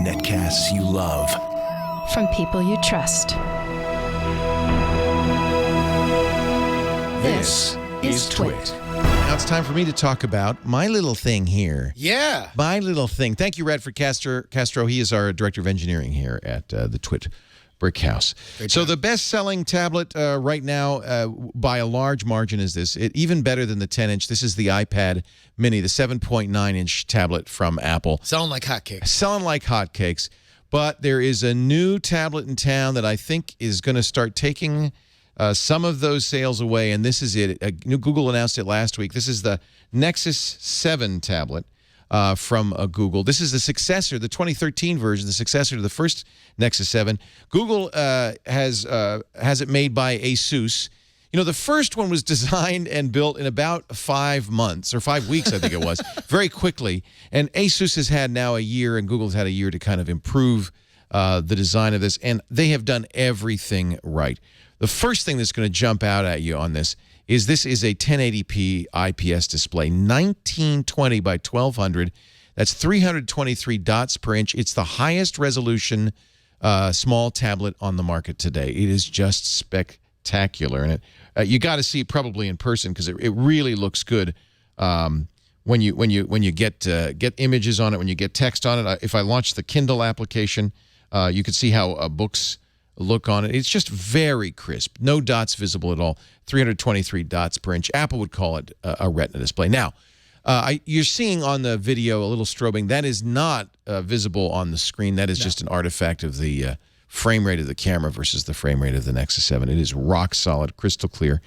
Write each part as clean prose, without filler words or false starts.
Netcasts you love. From people you trust. This is Twit. Now it's time for me to talk about my little thing here. Yeah. My little thing. Thank you, Radford Castro. He is our Director of Engineering here at the Twit Brick House. So the best-selling tablet right now by a large margin is this. Even better than the 10-inch. This is the iPad Mini, the 7.9-inch tablet from Apple. Selling like hotcakes. Selling like hotcakes. But there is a new tablet in town that I think is going to start taking some of those sales away, and this is it. Google announced it last week. This is the Nexus 7 tablet from Google. This is the successor, the 2013 version, the successor to the first Nexus 7. Google has it made by ASUS. You know, the first one was designed and built in about 5 months, or 5 weeks, I think it was, very quickly. And ASUS has had now a year, and Google's had a year to kind of improve the design of this, and they have done everything right. The first thing that's going to jump out at you on this is a 1080p IPS display, 1920 by 1200. That's 323 dots per inch. It's the highest resolution small tablet on the market today. It is just spectacular, and you got to see it probably in person because it really looks good when you get images on it, when you get text on it. If I launch the Kindle application, you can see how books look on it. It's just very crisp. No dots visible at all. 323 dots per inch. Apple would call it a Retina display. Now, you're seeing on the video a little strobing. That is not visible on the screen. That is just an artifact of the frame rate of the camera versus the frame rate of the Nexus 7. It is rock solid, crystal clear.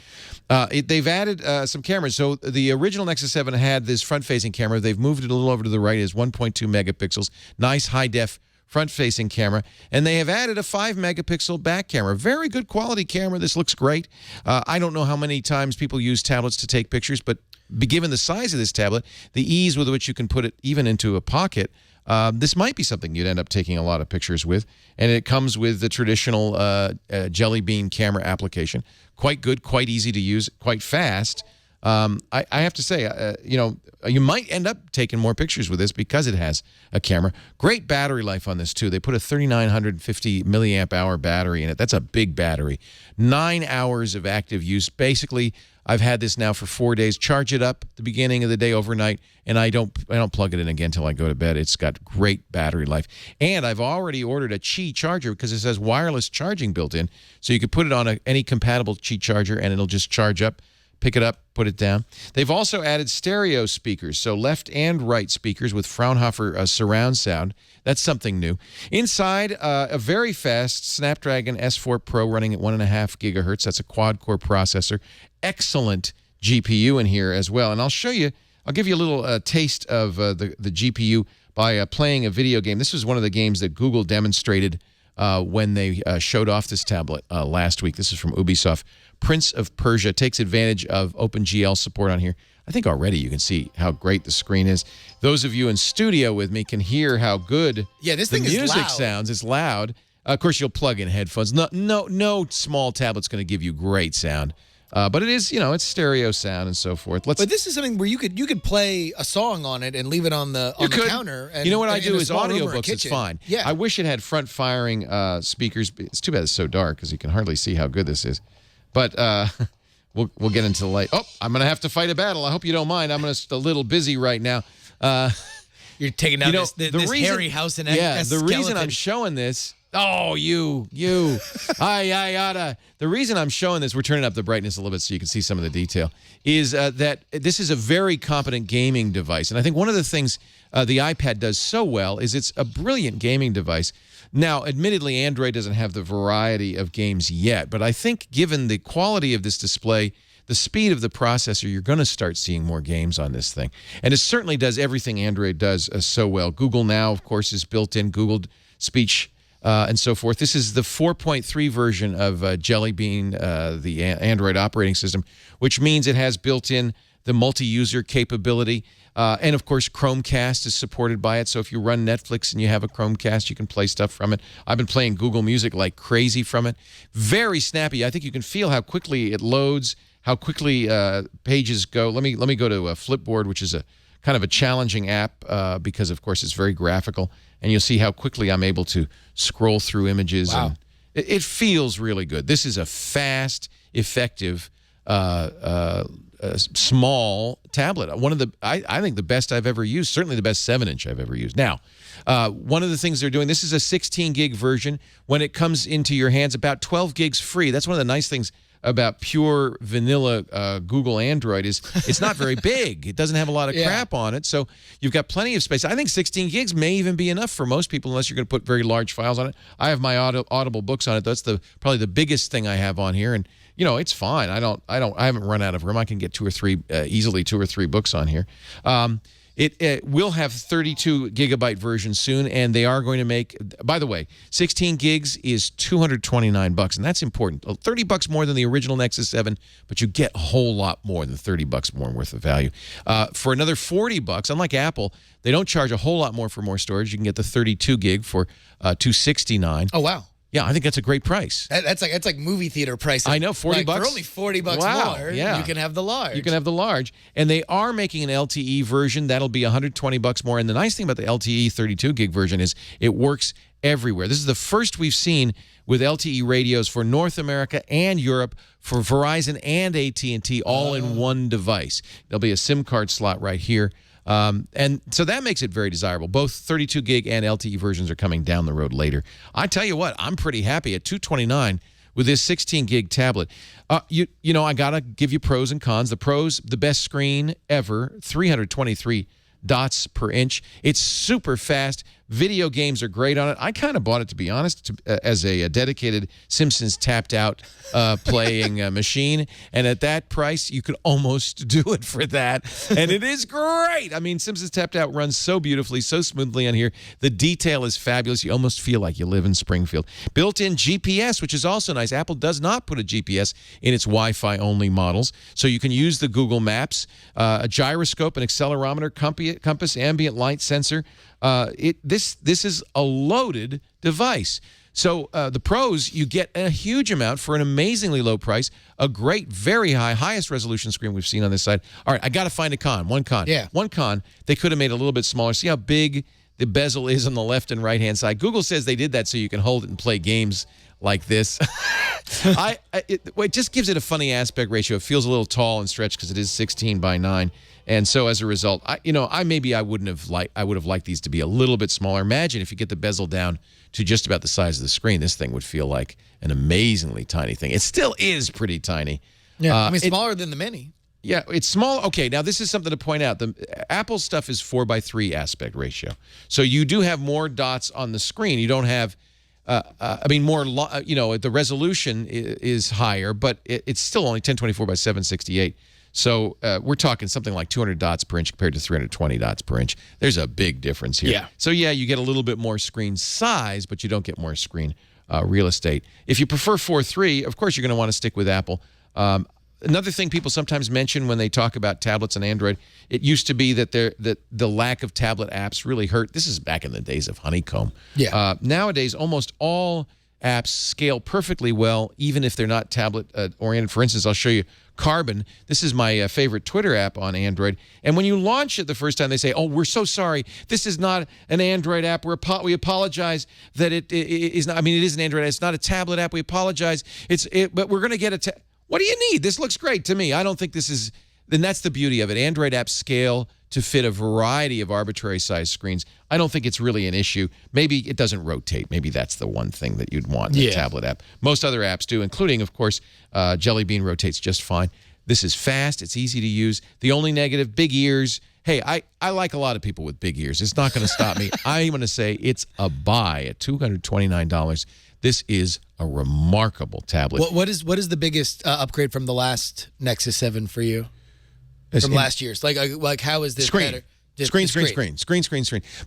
They've added some cameras. So the original Nexus 7 had this front-facing camera. They've moved it a little over to the right. It is 1.2 megapixels. Nice high-def front-facing camera, and they have added a 5-megapixel back camera. Very good quality camera. This looks great. I don't know how many times people use tablets to take pictures, but given the size of this tablet, the ease with which you can put it even into a pocket, this might be something you'd end up taking a lot of pictures with. And it comes with the traditional Jelly Bean camera application. Quite good, quite easy to use, quite fast. I have to say, you might end up taking more pictures with this because it has a camera. Great battery life on this, too. They put a 3,950 milliamp hour battery in it. That's a big battery. 9 hours of active use. Basically, I've had this now for 4 days. Charge it up at the beginning of the day overnight, and I don't plug it in again until I go to bed. It's got great battery life. And I've already ordered a Qi charger because it says wireless charging built in. So you could put it on any compatible Qi charger, and it'll just charge up. Pick it up, put it down. They've also added stereo speakers, so left and right speakers with Fraunhofer surround sound. That's something new. Inside, a very fast Snapdragon S4 Pro running at 1.5 gigahertz. That's a quad-core processor. Excellent GPU in here as well. And I'll give you a little taste of the GPU by playing a video game. This was one of the games that Google demonstrated when they showed off this tablet last week. This is from Ubisoft. Prince of Persia takes advantage of OpenGL support on here. I think already you can see how great the screen is. Those of you in studio with me can hear how good this the thing is music loud. sounds. It's loud. Of course, you'll plug in headphones. No small tablet's going to give you great sound. But it is, it's stereo sound and so forth. But this is something where you could play a song on it and leave it on the counter. And, you know what I in do a is small room or a audiobooks. It's kitchen. fine. Yeah. I wish it had front-firing speakers. It's too bad it's so dark because you can hardly see how good this is. But we'll get into the light. Oh, I'm going to have to fight a battle. I hope you don't mind. I'm a little busy right now. You're taking down this hairy house and the reason I'm showing this. Oh, you. I oughta. The reason I'm showing this, we're turning up the brightness a little bit so you can see some of the detail, is that this is a very competent gaming device. And I think one of the things the iPad does so well is it's a brilliant gaming device. Now, admittedly, Android doesn't have the variety of games yet, but I think given the quality of this display, the speed of the processor, you're going to start seeing more games on this thing. And it certainly does everything Android does so well. Google Now, of course, is built in, Google Speech, and so forth. This is the 4.3 version of Jelly Bean, the Android operating system, which means it has built in the multi-user capability. And, of course, Chromecast is supported by it. So if you run Netflix and you have a Chromecast, you can play stuff from it. I've been playing Google Music like crazy from it. Very snappy. I think you can feel how quickly it loads, how quickly pages go. Let me go to Flipboard, which is a kind of a challenging app because, of course, it's very graphical. And you'll see how quickly I'm able to scroll through images. Wow. And it feels really good. This is a fast, effective, small tablet. One of the, I think the best I've ever used, certainly the best 7-inch I've ever used. Now, one of the things they're doing, this is a 16 gig version. When it comes into your hands, about 12 gigs free. That's one of the nice things about pure vanilla Google Android is it's not very big. It doesn't have a lot of crap on it, so you've got plenty of space. I think 16 gigs may even be enough for most people, unless you're going to put very large files on it. I have my Audible books on it. That's probably the biggest thing I have on here, and it's fine. I haven't run out of room. I can get easily two or three books on here. It will have 32 gigabyte version soon, and they are going to make, by the way, 16 gigs is $229, and that's important. $30 more than the original Nexus 7, but you get a whole lot more than $30 more worth of value. For another $40, unlike Apple, they don't charge a whole lot more for more storage. You can get the 32 gig for $269. Oh, wow. Yeah, I think that's a great price. That's like movie theater pricing. I know, $40 for only $40 more. Yeah. You can have the large. You can have the large, and they are making an LTE version that'll be $120 more. And the nice thing about the LTE 32 gig version is it works everywhere. This is the first we've seen with LTE radios for North America and Europe for Verizon and AT&T all in one device. There'll be a SIM card slot right here. And so that makes it very desirable. Both 32 gig and LTE versions are coming down the road later. I tell you what, I'm pretty happy at $229 with this 16 gig tablet. I got to give you pros and cons. The pros, the best screen ever, 323 dots per inch. It's super fast. Video games are great on it. I kind of bought it, to be honest, as a dedicated Simpsons tapped out playing machine. And at that price, you could almost do it for that. And it is great. I mean, Simpsons tapped out runs so beautifully, so smoothly on here. The detail is fabulous. You almost feel like you live in Springfield. Built-in GPS, which is also nice. Apple does not put a GPS in its Wi-Fi only models. So you can use the Google Maps, a gyroscope, an accelerometer, compass, ambient light sensor. This is a loaded device. So the pros, you get a huge amount for an amazingly low price, a great, very highest resolution screen we've seen on this side. All right, I got to find a con. One con. Yeah. One con, they could have made it a little bit smaller. See how big the bezel is on the left and right-hand side? Google says they did that so you can hold it and play games like this. It just gives it a funny aspect ratio. It feels a little tall and stretched because it is 16:9. And so as a result, I would have liked these to be a little bit smaller. Imagine if you get the bezel down to just about the size of the screen, this thing would feel like an amazingly tiny thing. It still is pretty tiny. Yeah, smaller than the Mini. Yeah, it's small. Okay, now this is something to point out. The Apple stuff is 4:3 aspect ratio. So you do have more dots on the screen. You don't have, the resolution is higher, but it's still only 1024 by 768. So we're talking something like 200 dots per inch compared to 320 dots per inch. There's a big difference here. Yeah. So, yeah, you get a little bit more screen size, but you don't get more screen real estate. If you prefer 4:3, of course, you're going to want to stick with Apple. Another thing people sometimes mention when they talk about tablets and Android, it used to be that the lack of tablet apps really hurt. This is back in the days of Honeycomb. Yeah. Nowadays, almost all apps scale perfectly well, even if they're not tablet-oriented. For instance, I'll show you Carbon. This is my favorite Twitter app on Android. And when you launch it the first time, they say, "Oh, we're so sorry. This is not an Android app. We apologize that it is not. I mean, it is an Android app. It's not a tablet app. We apologize. But we're going to get a. What do you need? This looks great to me. I don't think this is. Then that's the beauty of it. Android apps scale to fit a variety of arbitrary size screens. I don't think it's really an issue. Maybe it doesn't rotate. Maybe that's the one thing that you'd want in a tablet app. Most other apps do, including, of course, Jelly Bean rotates just fine. This is fast. It's easy to use. The only negative, big ears. Hey, I like a lot of people with big ears. It's not going to stop me. I'm going to say it's a buy at $229. This is a remarkable tablet. What is the biggest upgrade from the last Nexus 7 for you? From last year's, like how is this better? Screen.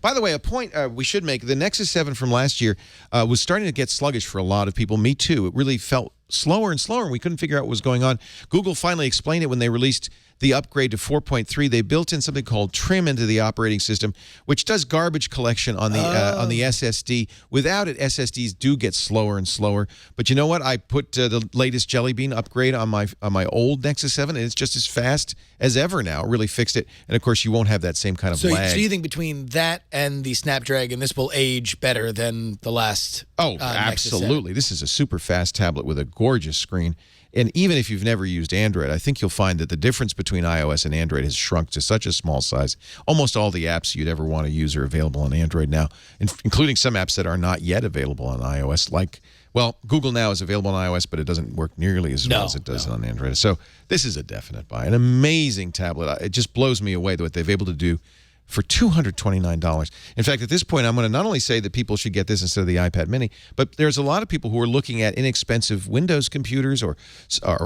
By the way, a point we should make: the Nexus 7 from last year was starting to get sluggish for a lot of people. Me too. It really felt slower and slower, and we couldn't figure out what was going on. Google finally explained it when they released the upgrade to 4.3. They built in something called trim into the operating system, which does garbage collection on the SSD. Without it, SSDs do get slower and slower. But you know what? I put the latest Jelly Bean upgrade on my old Nexus 7, and it's just as fast as ever now. It really fixed it. And of course, you won't have that same kind of lag. So you think between that and the Snapdragon, this will age better than the last? Oh, absolutely. This is a super fast tablet with a gorgeous screen. And even if you've never used Android, I think you'll find that the difference between iOS and Android has shrunk to such a small size. Almost all the apps you'd ever want to use are available on Android now, including some apps that are not yet available on iOS, like, well, Google Now is available on iOS, but it doesn't work nearly as well as it does on Android. So this is a definite buy. An amazing tablet. It just blows me away what they've able to do for $229. In fact, at this point, I'm going to not only say that people should get this instead of the iPad mini, but there's a lot of people who are looking at inexpensive Windows computers or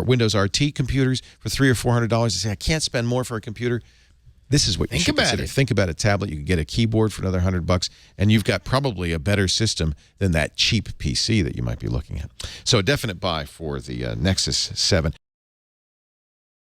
Windows RT computers for $300 or $400. They say, I can't spend more for a computer. This is what you should consider. Think about a tablet. You could get a keyboard for another $100, and you've got probably a better system than that cheap PC that you might be looking at. So a definite buy for the Nexus 7.